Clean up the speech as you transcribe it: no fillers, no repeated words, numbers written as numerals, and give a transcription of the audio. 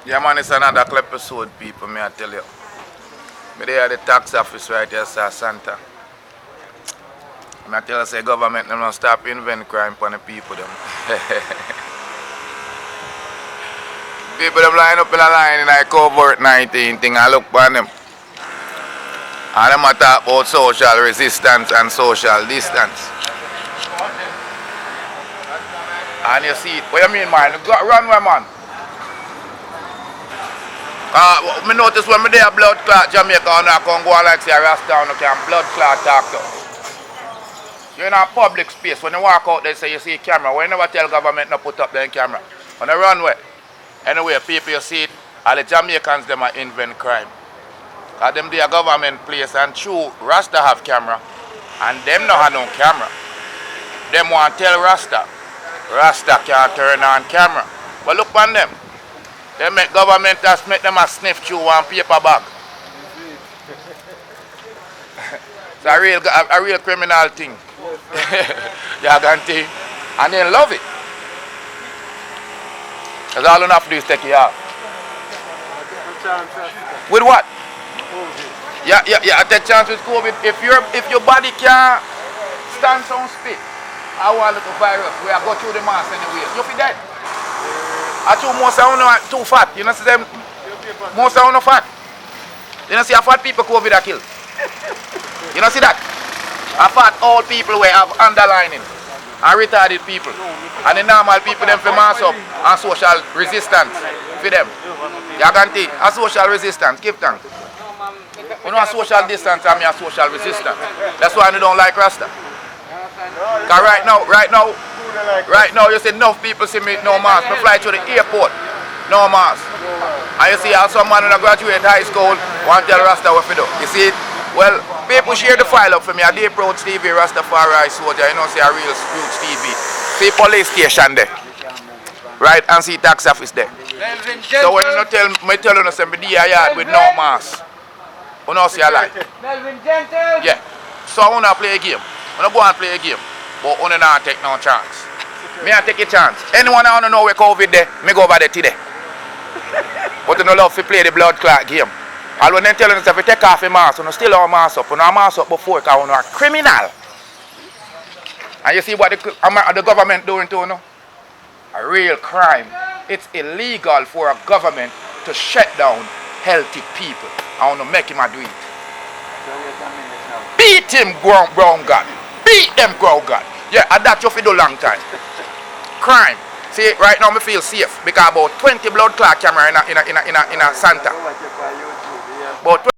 Yeah, man, it's another episode, people, may I tell you. Me there at the tax office right here, sir, Santa. I tell you, say government them not stop invent crime for the people them. People them line up in a line in a COVID-19 thing. I look for them. And them a talk about social resistance and social distance. And you see it. What you mean, man? Run away, man. Me notice when me there blood clot Jamaica and I can go like say Rasta and can blood clot talk to. You're in a public space. When you walk out there say you see camera. When you never tell government not put up their camera. On the runway. Anyway, people you see it, all the Jamaicans them are invent crime. Cause them they a government place and true Rasta have camera and them no have no camera. Them want to tell Rasta. Rasta can't turn on camera. But look on them. They make government just make them a sniff through one paper bag. It's a real criminal thing. You can see. And they love it. That's all you have to do is take it out. With what? Yeah, I take chance with COVID. If your body can't stand some spit, I want a little virus where I go through the mass anyway. You'll be dead. I think most of them are too fat. You know see them? Most of them are fat. You know see a fat people COVID are killed. You know see that? A fat old people where have underlining and retarded people. And the normal people them for mass up and social resistance for them. You can see a social resistance. Give thanks. You know a social distance and me a social resistance. That's why I don't like Rasta. Because right now you see enough people see me no mask. I fly to the airport, no mask. And you see how some man when I graduate high school want to tell Rasta what to do. You see it? Well, people share the file up for me. I did proud Stevie Rastafari soldier. You know see a real Stevie. See police station there. Right, and see tax office there. So when you tell me say me dey yard with no mask. You know see a lie. Yeah. So I wanna play a game. I wanna go and play a game. But I don't take no chance. Me I take a chance. Anyone I wanna know where COVID there, me go over there today. But I don't love to play the blood clot game. And when they tell us if you take off your mask, you still have a mask up. You have a mask up before because you are a criminal. And you see what the government doing to you know? A real crime. It's illegal for a government to shut down healthy people. I want to make him do it. Beat him, brown God. Beat them, grow God. Yeah, and that you fi do long time. Crime. See, right now I feel safe because about 20 blood clot camera in a Santa. About